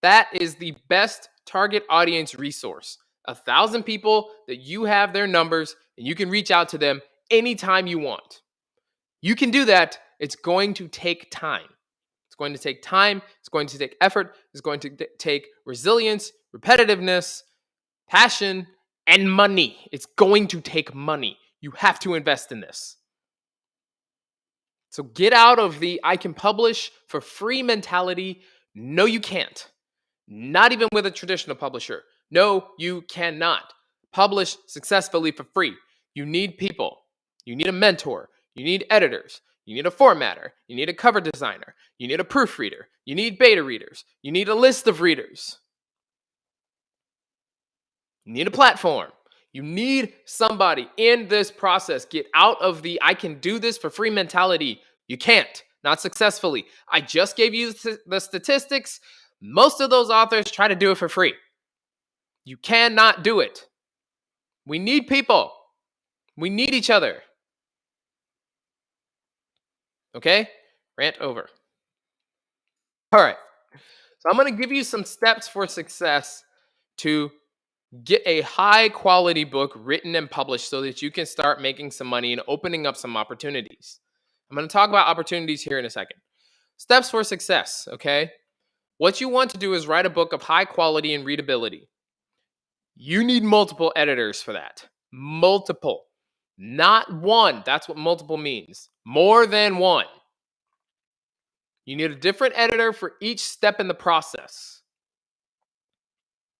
That is the best target audience resource. 1,000 people that you have their numbers and you can reach out to them anytime you want. You can do that. It's going to take time. It's going to take time. It's going to take effort. It's going to take resilience, repetitiveness, passion, and money. It's going to take money. You have to invest in this. So get out of the I can publish for free mentality. No, you can't. Not even with a traditional publisher. No, you cannot publish successfully for free. You need people. You need a mentor. You need editors. You need a formatter. You need a cover designer. You need a proofreader. You need beta readers. You need a list of readers. You need a platform. You need somebody in this process. Get out of the I can do this for free mentality. You can't. Not successfully. I just gave you the statistics. Most of those authors try to do it for free. You cannot do it. We need people. We need each other. Okay? Rant over. All right. So I'm going to give you some steps for success to get a high quality book written and published so that you can start making some money and opening up some opportunities. I'm going to talk about opportunities here in a second. Steps for success, okay? What you want to do is write a book of high quality and readability. You need multiple editors for that. Multiple. Not one. That's what multiple means. More than one. You need a different editor for each step in the process.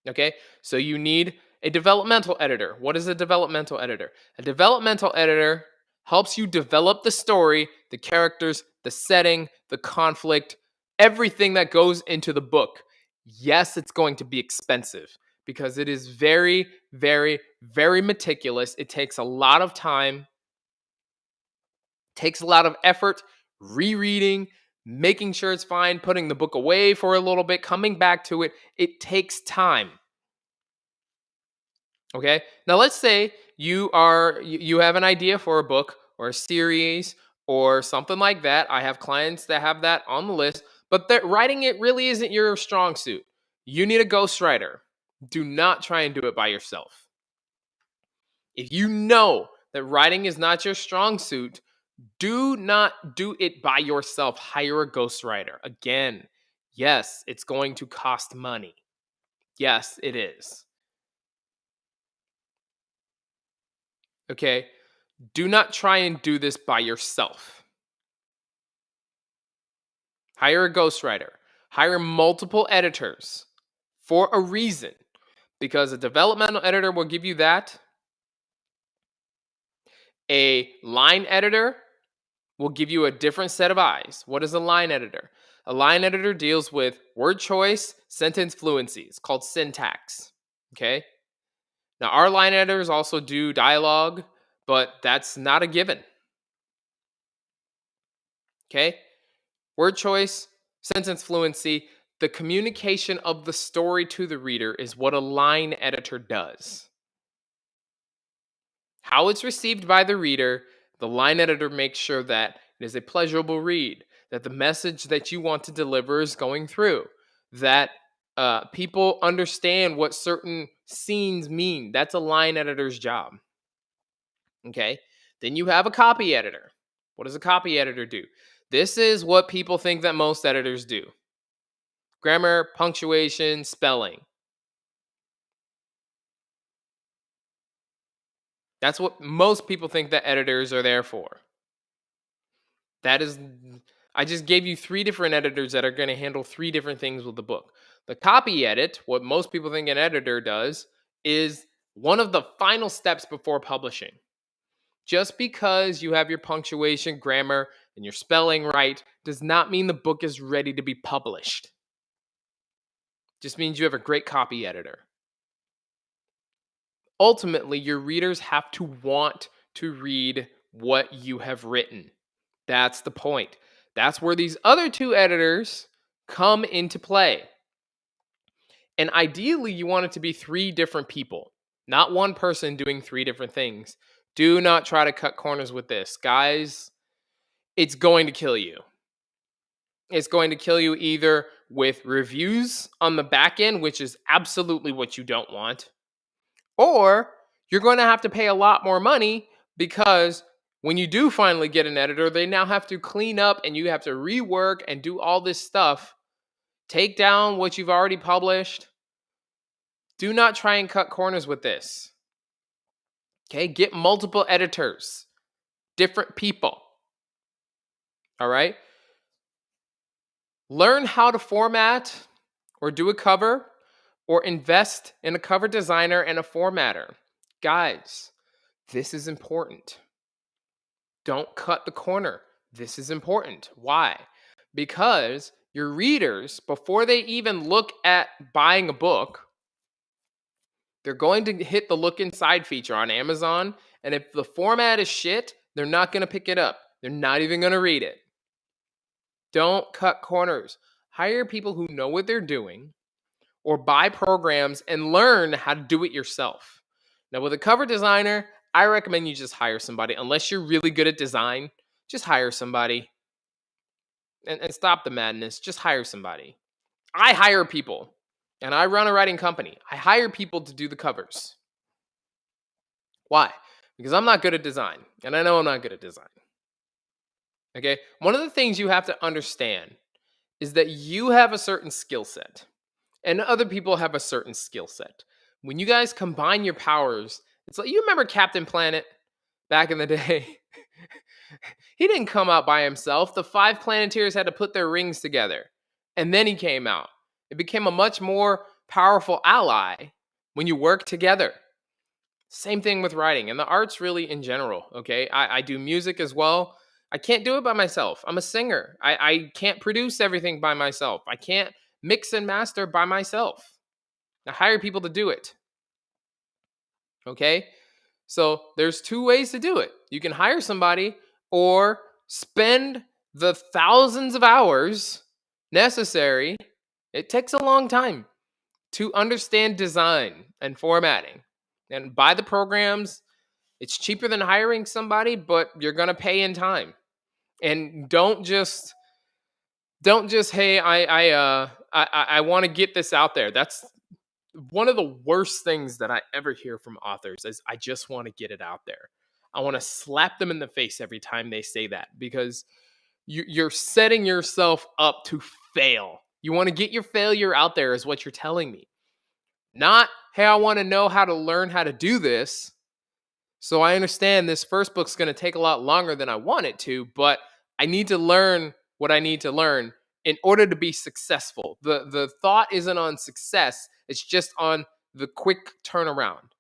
Okay? So you need a developmental editor. What is a developmental editor? A developmental editor helps you develop the story, the characters, the setting, the conflict, everything that goes into the book. Yes, it's going to be expensive because it is very, very, very meticulous. It takes a lot of time, takes a lot of effort, rereading, making sure it's fine, putting the book away for a little bit, coming back to it. It takes time. Okay? Now let's say you have an idea for a book. or a series or something like that. I have clients that have that on the list, but that writing it really isn't your strong suit. You need a ghostwriter. Do not try and do it by yourself. If you know that writing is not your strong suit, do not do it by yourself. Hire a ghostwriter. Again, yes, it's going to cost money. Yes, it is. Okay? Do not try and do this by yourself. Hire a ghostwriter. Hire multiple editors for a reason. Because a developmental editor will give you that. A line editor will give you a different set of eyes. What is a line editor? A line editor deals with word choice, sentence fluency. It's called syntax. Okay? Now, our line editors also do dialogue, but that's not a given. Okay? Word choice, sentence fluency, the communication of the story to the reader is what a line editor does. How it's received by the reader, the line editor makes sure that it is a pleasurable read, that the message that you want to deliver is going through, that people understand what certain scenes mean. That's a line editor's job. Okay? Then you have a copy editor. What does a copy editor do? This is what people think that most editors do: grammar, punctuation, spelling. That's what most people think that editors are there for. That is, I just gave you 3 different editors that are going to handle 3 different things with the book. The copy edit, what most people think an editor does, is one of the final steps before publishing. Just because you have your punctuation, grammar, and your spelling right does not mean the book is ready to be published. Just means you have a great copy editor. Ultimately, your readers have to want to read what you have written. That's the point. That's where these other 2 editors come into play. And ideally, you want it to be 3 different people, not one person doing 3 different things. Do not try to cut corners with this. Guys, it's going to kill you. It's going to kill you either with reviews on the back end, which is absolutely what you don't want, or you're going to have to pay a lot more money because when you do finally get an editor, they now have to clean up and you have to rework and do all this stuff. Take down what you've already published. Do not try and cut corners with this. Okay, get multiple editors, different people. All right? Learn how to format or do a cover or invest in a cover designer and a formatter. Guys, this is important. Don't cut the corner. This is important. Why? Because your readers, before they even look at buying a book, they're going to hit the look inside feature on Amazon. And if the format is shit, they're not going to pick it up. They're not even going to read it. Don't cut corners. Hire people who know what they're doing, or buy programs and learn how to do it yourself. Now, with a cover designer, I recommend you just hire somebody. Unless you're really good at design, just hire somebody and stop the madness. Just hire somebody. I hire people, and I run a writing company. I hire people to do the covers. Why? Because I'm not good at design, and I know I'm not good at design. Okay? One of the things you have to understand is that you have a certain skill set, and other people have a certain skill set. When you guys combine your powers, it's like, you remember Captain Planet back in the day? He didn't come out by himself. The 5 Planeteers had to put their rings together, and then he came out. It became a much more powerful ally when you work together. Same thing with writing and the arts, really, in general. Okay, I do music as well. I can't do it by myself. I'm a singer. I can't produce everything by myself. I can't mix and master by myself. I hire people to do it. Okay? So there's 2 ways to do it. You can hire somebody or spend the thousands of hours necessary. It takes a long time to understand design and formatting and buy the programs It's cheaper than hiring somebody, but you're going to pay in time. And don't just hey, I want to get this out there. That's one of the worst things that I ever hear from authors is I just want to get it out there. I want to slap them in the face every time they say that because you're setting yourself up to fail. You want to get your failure out there is what you're telling me. Not, hey, I want to know how to learn how to do this. So I understand this first book's going to take a lot longer than I want it to, but I need to learn what I need to learn in order to be successful. The thought isn't on success, it's just on the quick turnaround.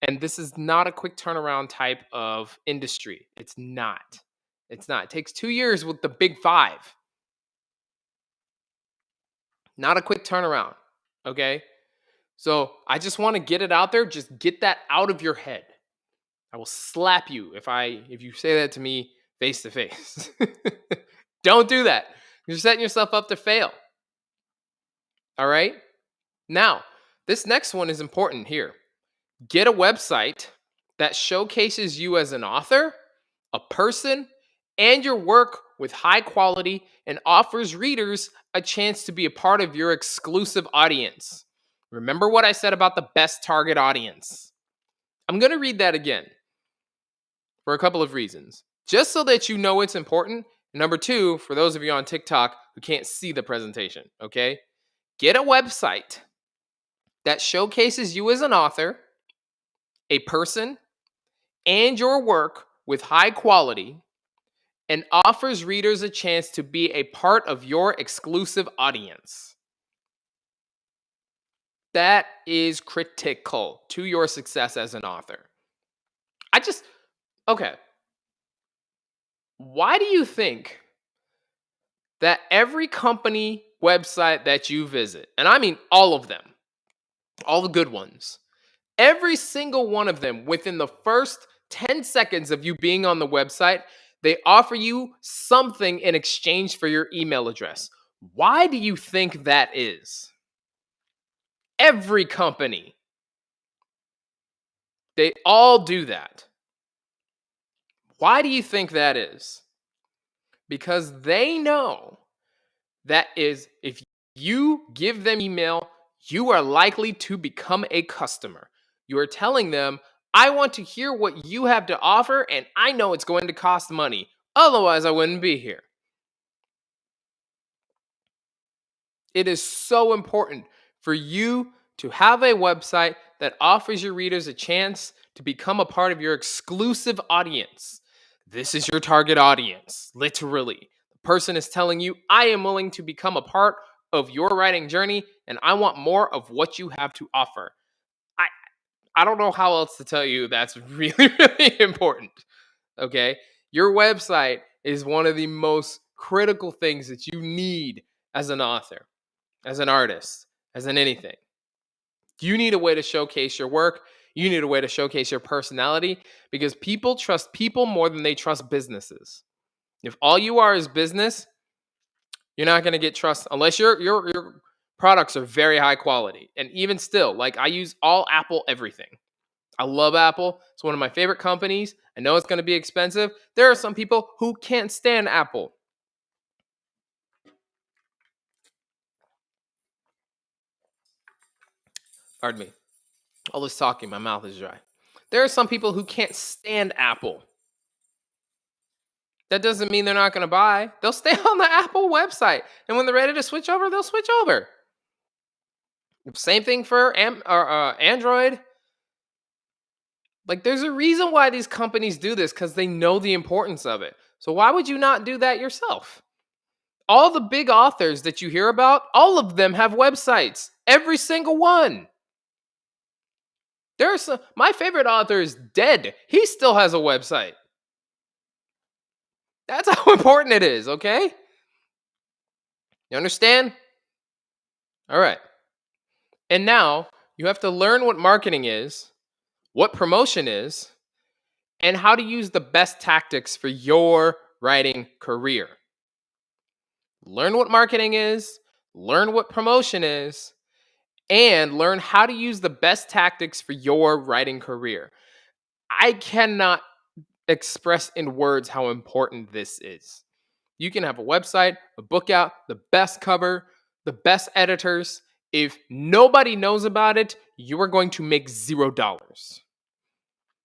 And this is not a quick turnaround type of industry. It's not. It's not. It takes 2 years with the big 5. Not a quick turnaround. Okay? So I just want to get it out there. Just get that out of your head. I will slap you if you say that to me face to face. Don't do that. You're setting yourself up to fail. All right? Now, this next one is important here. Get a website that showcases you as an author, a person, and your work with high quality and offers readers a chance to be a part of your exclusive audience. Remember what I said about the best target audience. I'm going to read that again for a couple of reasons. Just so that you know it's important. Number 2, for those of you on TikTok who can't see the presentation, okay? Get a website that showcases you as an author, a person, and your work with high quality and offers readers a chance to be a part of your exclusive audience. That is critical to your success as an author. Okay. Why do you think that every company website that you visit, and I mean all of them, all the good ones, every single one of them within the first 10 seconds of you being on the website, they offer you something in exchange for your email address. Why do you think that is? Every company. They all do that. Why do you think that is? Because they know that is if you give them email, you are likely to become a customer. You are telling them, I want to hear what you have to offer, and I know it's going to cost money. Otherwise, I wouldn't be here. It is so important for you to have a website that offers your readers a chance to become a part of your exclusive audience. This is your target audience, literally. The person is telling you, I am willing to become a part of your writing journey, and I want more of what you have to offer. I don't know how else to tell you that's really, really important. Okay? Your website is one of the most critical things that you need as an author, as an artist, as an anything. You need a way to showcase your work. You need a way to showcase your personality because people trust people more than they trust businesses. If all you are is business, you're not going to get trust unless your products are very high quality. And even still, like I use all Apple everything. I love Apple. It's one of my favorite companies. I know it's going to be expensive. There are some people who can't stand Apple. Pardon me. All this talking, my mouth is dry. There are some people who can't stand Apple. That doesn't mean they're not going to buy. They'll stay on the Apple website. And when they're ready to switch over, they'll switch over. Same thing for Android. Like, there's a reason why these companies do this because they know the importance of it. So why would you not do that yourself? All the big authors that you hear about, all of them have websites. Every single one. My favorite author is dead. He still has a website. That's how important it is, okay? You understand? All right. And now you have to learn what marketing is, what promotion is, and how to use the best tactics for your writing career. Learn what marketing is, learn what promotion is, and learn how to use the best tactics for your writing career. I cannot express in words how important this is. You can have a website, a book out, the best cover, the best editors. If nobody knows about it, you are going to make $0.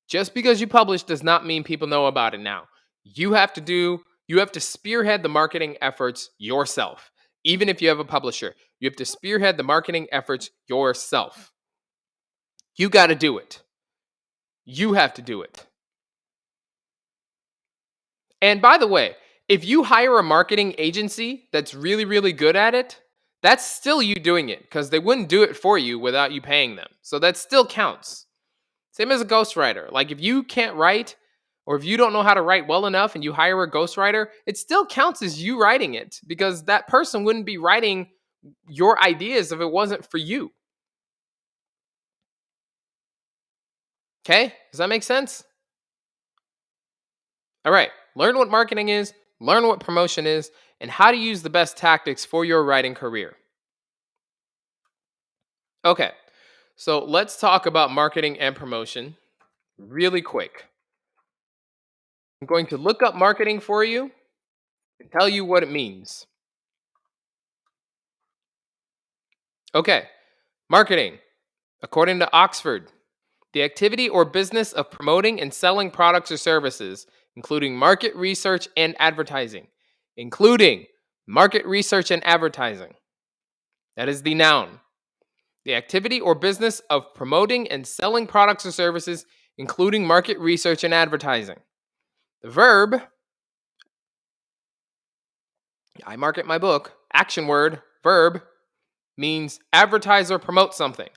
Just because you publish does not mean people know about it now. You have to spearhead the marketing efforts yourself. Even if you have a publisher, you have to spearhead the marketing efforts yourself. You got to do it. You have to do it. And by the way, if you hire a marketing agency that's really, really good at it, that's still you doing it because they wouldn't do it for you without you paying them. So that still counts. Same as a ghostwriter. Like if you can't write or if you don't know how to write well enough and you hire a ghostwriter, it still counts as you writing it because that person wouldn't be writing your ideas if it wasn't for you. Okay? Does that make sense? All right. Learn what marketing is, learn what promotion is, and how to use the best tactics for your writing career. Okay. So let's talk about marketing and promotion really quick. I'm going to look up marketing for you and tell you what it means. Okay. Marketing, according to Oxford, the activity or business of promoting and selling products or services, including market research and advertising. Including market research and advertising. That is the noun. The activity or business of promoting and selling products or services, including market research and advertising. The verb, I market my book, action word, verb, means advertise or promote something.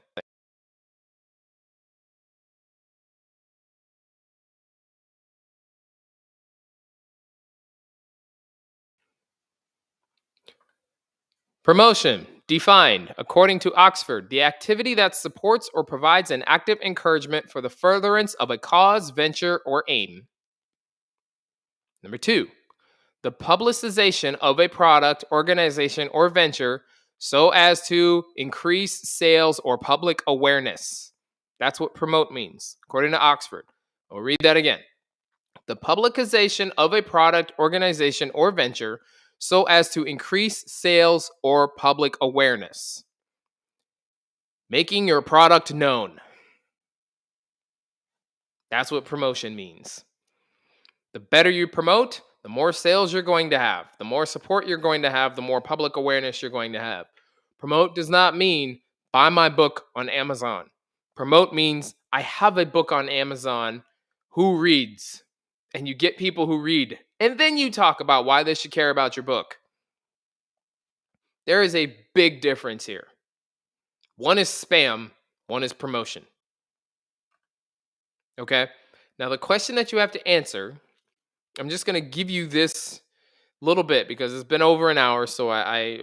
Promotion, defined, according to Oxford, the activity that supports or provides an active encouragement for the furtherance of a cause, venture, or aim. Number 2, the publicization of a product, organization, or venture so as to increase sales or public awareness. That's what promote means, according to Oxford. I'll read that again. The publicization of a product, organization, or venture so as to increase sales or public awareness. Making your product known. That's what promotion means. The better you promote, the more sales you're going to have, the more support you're going to have, the more public awareness you're going to have. Promote does not mean buy my book on Amazon. Promote means I have a book on Amazon. Who reads? And you get people who read. And then you talk about why they should care about your book. There is a big difference here. One is spam, one is promotion. Okay? Now, the question that you have to answer, I'm just going to give you this little bit because it's been over an hour, so I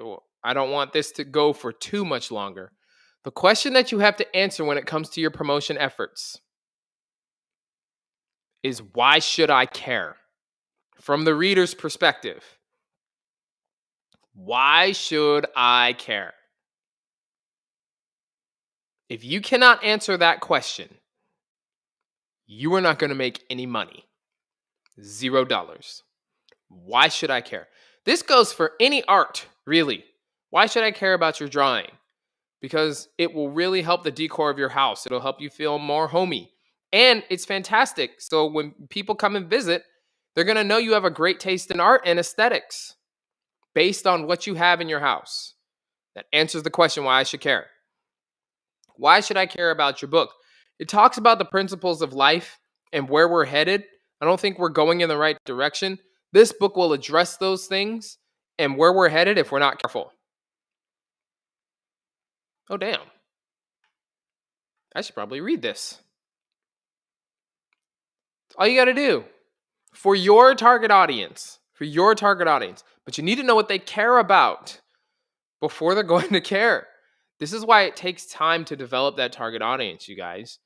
don't want this to go for too much longer. The question that you have to answer when it comes to your promotion efforts is why should I care? From the reader's perspective, why should I care? If you cannot answer that question, you are not going to make any money. $0. Why should I care? This goes for any art, really. Why should I care about your drawing? Because it will really help the decor of your house. It'll help you feel more homey. And it's fantastic. So when people come and visit, they're going to know you have a great taste in art and aesthetics based on what you have in your house. That answers the question why I should care. Why should I care about your book? It talks about the principles of life and where we're headed. I don't think we're going in the right direction. This book will address those things and where we're headed if we're not careful. Oh, damn. I should probably read this. All you got to do for your target audience, But you need to know what they care about before they're going to care. This is why it takes time to develop that target audience, you guys,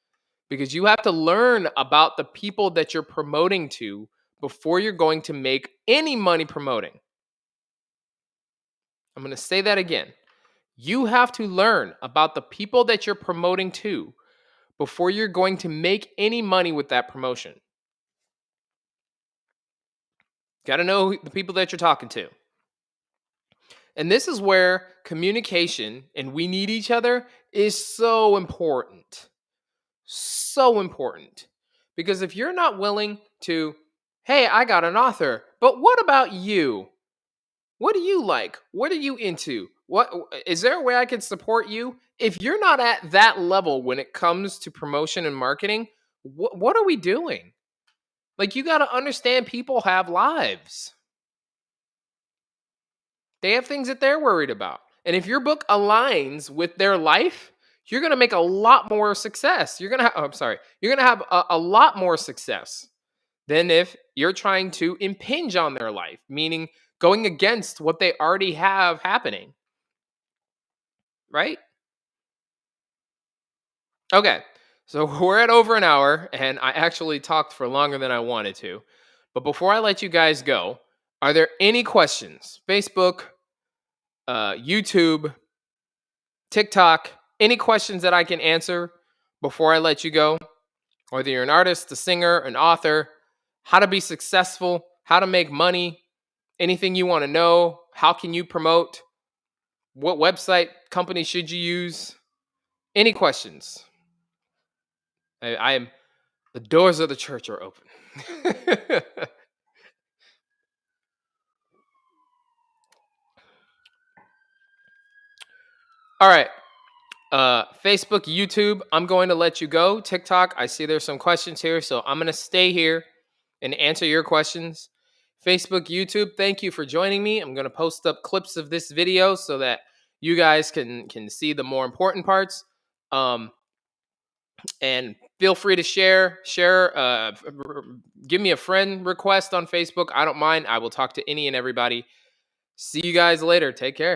because you have to learn about the people that you're promoting to before you're going to make any money promoting. I'm going to say that again. You have to learn about the people that you're promoting to before you're going to make any money with that promotion. Got to know the people that you're talking to. And this is where communication and we need each other is so important. So important. Because if you're not willing to, hey, I got an author, but what about you? What do you like? What are you into? What is there a way I can support you? If you're not at that level when it comes to promotion and marketing, what are we doing? Like, you got to understand people have lives. They have things that they're worried about. And if your book aligns with their life, you're going to make a lot more success. You're going to have, you're going to have a lot more success than if you're trying to impinge on their life, meaning going against what they already have happening. Right? Okay. So we're at over an hour, and I actually talked for longer than I wanted to. But before I let you guys go, are there any questions? Facebook, YouTube, TikTok, any questions that I can answer before I let you go? Whether you're an artist, a singer, an author, how to be successful, how to make money, anything you want to know, how can you promote, what website company should you use? Any questions? I am, the doors of the church are open. All right. Facebook, YouTube, I'm going to let you go. TikTok, I see there's some questions here, so I'm going to stay here and answer your questions. Facebook, YouTube, thank you for joining me. I'm going to post up clips of this video so that you guys can see the more important parts. And feel free to share, give me a friend request on Facebook. I don't mind. I will talk to any and everybody. See you guys later. Take care.